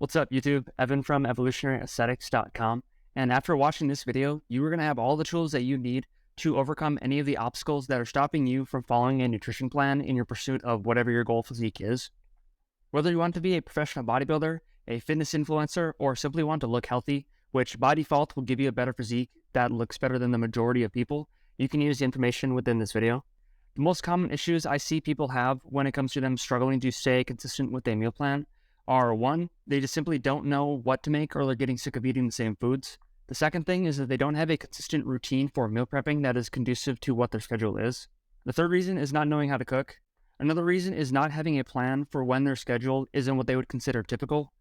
What's up, YouTube? Evan from evolutionaryaesthetics.com. And after watching this video, you are going to have all the tools that you need to overcome any of the obstacles that are stopping you from following a nutrition plan in your pursuit of whatever your goal physique is. Whether you want to be a professional bodybuilder, a fitness influencer, or simply want to look healthy, which by default will give you a better physique that looks better than the majority of people, you can use the information within this video. The most common issues I see people have when it comes to them struggling to stay consistent with a meal plan are: one, they just simply don't know what to make, or they're getting sick of eating the same foods. The second thing is that they don't have a consistent routine for meal prepping that is conducive to what their schedule is. The third reason is not knowing how to cook. Another reason is not having a plan for when their schedule isn't what they would consider typical.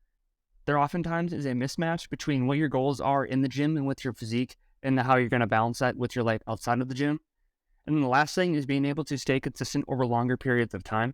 There oftentimes is a mismatch between what your goals are in the gym and with your physique, and how you're going to balance that with your life outside of the gym. And then the last thing is being able to stay consistent over longer periods of time.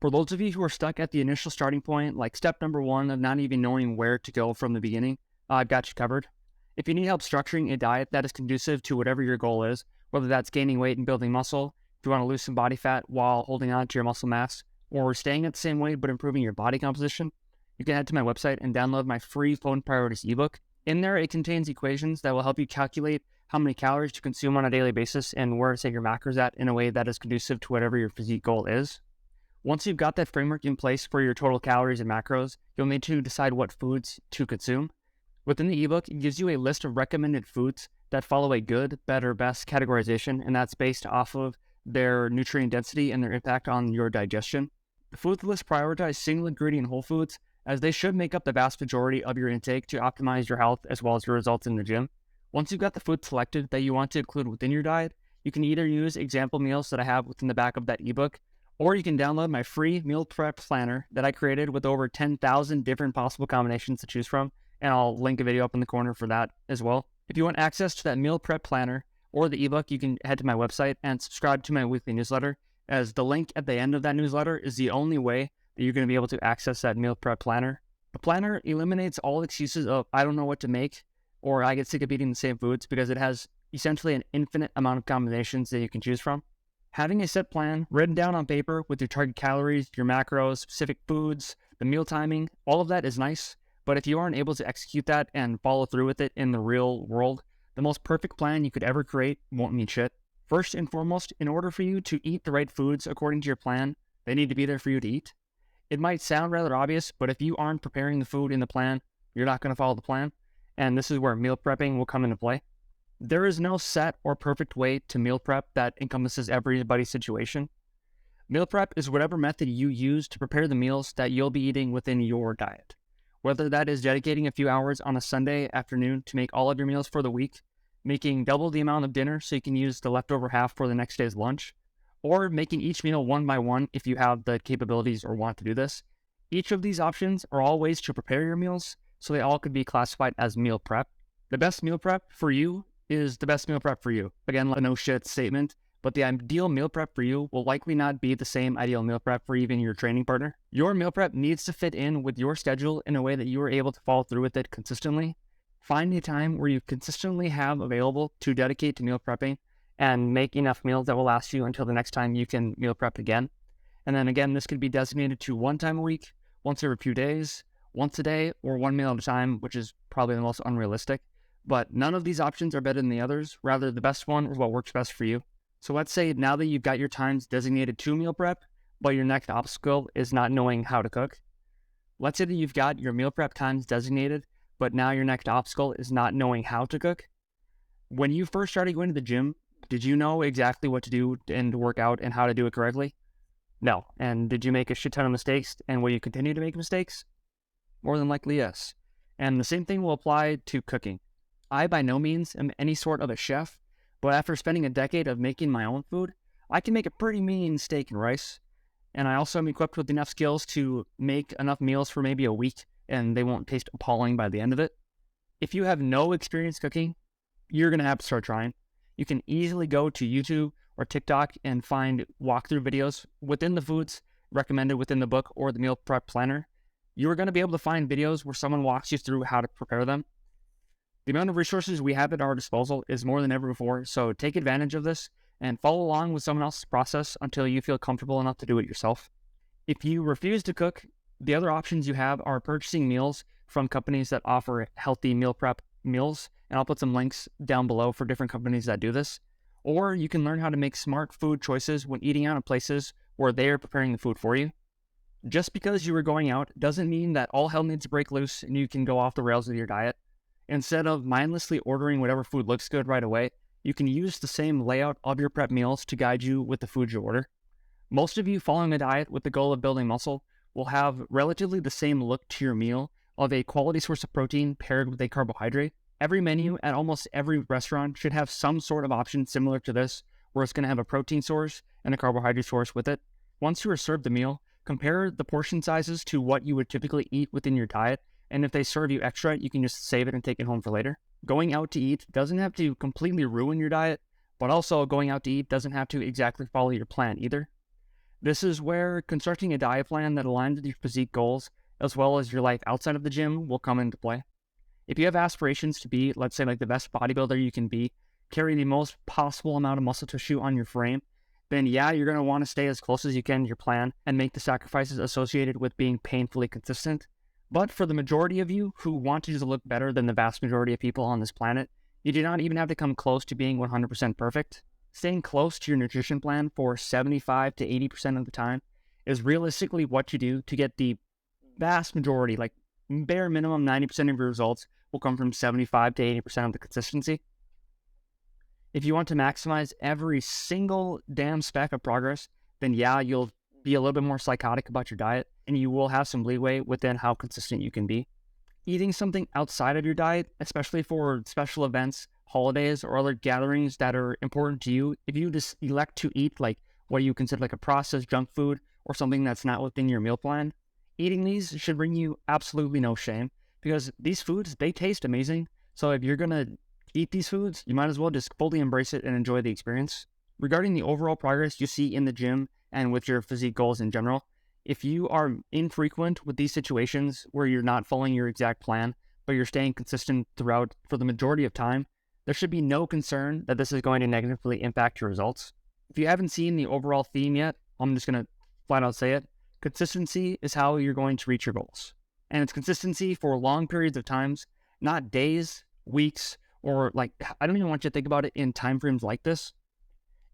For those of you who are stuck at the initial starting point, like step number one of not even knowing where to go from the beginning, I've got you covered. If you need help structuring a diet that is conducive to whatever your goal is, whether that's gaining weight and building muscle, if you want to lose some body fat while holding on to your muscle mass, or staying at the same weight but improving your body composition, you can head to my website and download my free Phone Priorities ebook. In there, it contains equations that will help you calculate how many calories to consume on a daily basis and where to set your macros at in a way that is conducive to whatever your physique goal is. Once you've got that framework in place for your total calories and macros, you'll need to decide what foods to consume. Within the ebook, it gives you a list of recommended foods that follow a good, better, best categorization, and that's based off of their nutrient density and their impact on your digestion. The food list prioritizes single ingredient whole foods, as they should make up the vast majority of your intake to optimize your health as well as your results in the gym. Once you've got the food selected that you want to include within your diet, you can either use example meals that I have within the back of that ebook, or you can download my free meal prep planner that I created with over 10,000 different possible combinations to choose from, and I'll link a video up in the corner for that as well. If you want access to that meal prep planner or the ebook, you can head to my website and subscribe to my weekly newsletter, as the link at the end of that newsletter is the only way that you're going to be able to access that meal prep planner. The planner eliminates all excuses of I don't know what to make, or I get sick of eating the same foods, because it has essentially an infinite amount of combinations that you can choose from. Having a set plan written down on paper with your target calories, your macros, specific foods, the meal timing, all of that is nice, but if you aren't able to execute that and follow through with it in the real world, the most perfect plan you could ever create won't mean shit. First and foremost, in order for you to eat the right foods according to your plan, they need to be there for you to eat. It might sound rather obvious, but if you aren't preparing the food in the plan, you're not going to follow the plan. And this is where meal prepping will come into play. There is no set or perfect way to meal prep that encompasses everybody's situation. Meal prep is whatever method you use to prepare the meals that you'll be eating within your diet. Whether that is dedicating a few hours on a Sunday afternoon to make all of your meals for the week, making double the amount of dinner so you can use the leftover half for the next day's lunch, or making each meal one by one if you have the capabilities or want to do this. Each of these options are all ways to prepare your meals, so they all could be classified as meal prep. The best meal prep for you is the best meal prep for you. Again, like a no shit statement, but the ideal meal prep for you will likely not be the same ideal meal prep for even your training partner. Your meal prep needs to fit in with your schedule in a way that you are able to follow through with it consistently. Find a time where you consistently have available to dedicate to meal prepping, and make enough meals that will last you until the next time you can meal prep again. And then again, this could be designated to one time a week, once every few days, once a day, or one meal at a time, which is probably the most unrealistic. But none of these options are better than the others. Rather, the best one is what works best for you. So let's say now that you've got your times designated to meal prep, but your next obstacle is not knowing how to cook. Let's say that you've got your meal prep times designated, but now your next obstacle is not knowing how to cook. When you first started going to the gym, did you know exactly what to do and to work out and how to do it correctly? No. And did you make a shit ton of mistakes, and will you continue to make mistakes? More than likely, yes. And the same thing will apply to cooking. I by no means am any sort of a chef, but after spending a decade of making my own food, I can make a pretty mean steak and rice. And I also am equipped with enough skills to make enough meals for maybe a week, and they won't taste appalling by the end of it. If you have no experience cooking, you're going to have to start trying. You can easily go to YouTube or TikTok and find walkthrough videos within the foods recommended within the book or the meal prep planner. You're going to be able to find videos where someone walks you through how to prepare them. The amount of resources we have at our disposal is more than ever before, so take advantage of this and follow along with someone else's process until you feel comfortable enough to do it yourself. If you refuse to cook, The other options you have are purchasing meals from companies that offer healthy meal prep meals, and I'll put some links down below for different companies that do this. Or you can learn how to make smart food choices when eating out at places where they are preparing the food for you. Just because you are going out doesn't mean that all hell needs to break loose and you can go off the rails with your diet. Instead of mindlessly ordering whatever food looks good right away, you can use the same layout of your prep meals to guide you with the food you order. Most of you following a diet with the goal of building muscle will have relatively the same look to your meal of a quality source of protein paired with a carbohydrate. Every menu at almost every restaurant should have some sort of option similar to this, where it's going to have a protein source and a carbohydrate source with it. Once you are served the meal, compare the portion sizes to what you would typically eat within your diet, and if they serve you extra, you can just save it and take it home for later. Going out to eat doesn't have to completely ruin your diet, but also going out to eat doesn't have to exactly follow your plan either. This is where constructing a diet plan that aligns with your physique goals, as well as your life outside of the gym, will come into play. If you have aspirations to be, let's say, like the best bodybuilder you can be, carry the most possible amount of muscle tissue on your frame, then yeah, you're going to want to stay as close as you can to your plan and make the sacrifices associated with being painfully consistent. But for the majority of you who want to just look better than the vast majority of people on this planet, you do not even have to come close to being 100% perfect. Staying close to your nutrition plan for 75 to 80% of the time is realistically what you do to get the vast majority, like bare minimum 90% of your results will come from 75 to 80% of the consistency. If you want to maximize every single damn speck of progress, then yeah, you'll be a little bit more psychotic about your diet, and you will have some leeway within how consistent you can be. Eating something outside of your diet, especially for special events, holidays, or other gatherings that are important to you, if you just elect to eat like what you consider like a processed junk food or something that's not within your meal plan, eating these should bring you absolutely no shame, because these foods, they taste amazing. So if you're going to eat these foods, you might as well just fully embrace it and enjoy the experience. Regarding the overall progress you see in the gym and with your physique goals in general, if you are infrequent with these situations where you're not following your exact plan, but you're staying consistent throughout for the majority of time, there should be no concern that this is going to negatively impact your results. If you haven't seen the overall theme yet, I'm just going to flat out say it. Consistency is how you're going to reach your goals. And it's consistency for long periods of times, not days, weeks, or like, I don't even want you to think about it in time frames like this.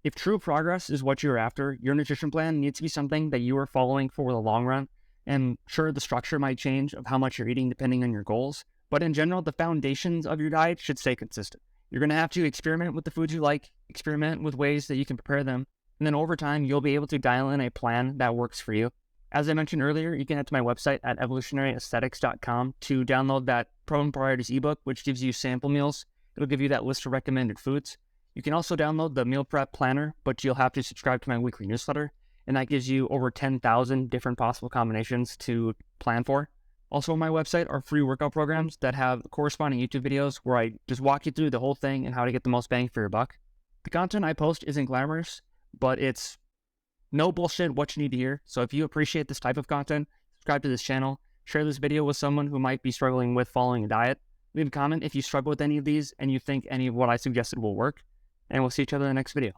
If true progress is what you're after, your nutrition plan needs to be something that you are following for the long run. And sure, the structure might change of how much you're eating depending on your goals, but in general, the foundations of your diet should stay consistent. You're going to have to experiment with the foods you like, experiment with ways that you can prepare them, and then over time, you'll be able to dial in a plan that works for you. As I mentioned earlier, you can head to my website at evolutionaryaesthetics.com to download that Pro and Priorities ebook, which gives you sample meals. It'll give you that list of recommended foods. You can also download the meal prep planner, but you'll have to subscribe to my weekly newsletter, and that gives you over 10,000 different possible combinations to plan for. Also on my website are free workout programs that have corresponding YouTube videos where I just walk you through the whole thing and how to get the most bang for your buck. The content I post isn't glamorous, but it's no bullshit what you need to hear. So if you appreciate this type of content, subscribe to this channel, share this video with someone who might be struggling with following a diet. Leave a comment if you struggle with any of these and you think any of what I suggested will work, and we'll see each other in the next video.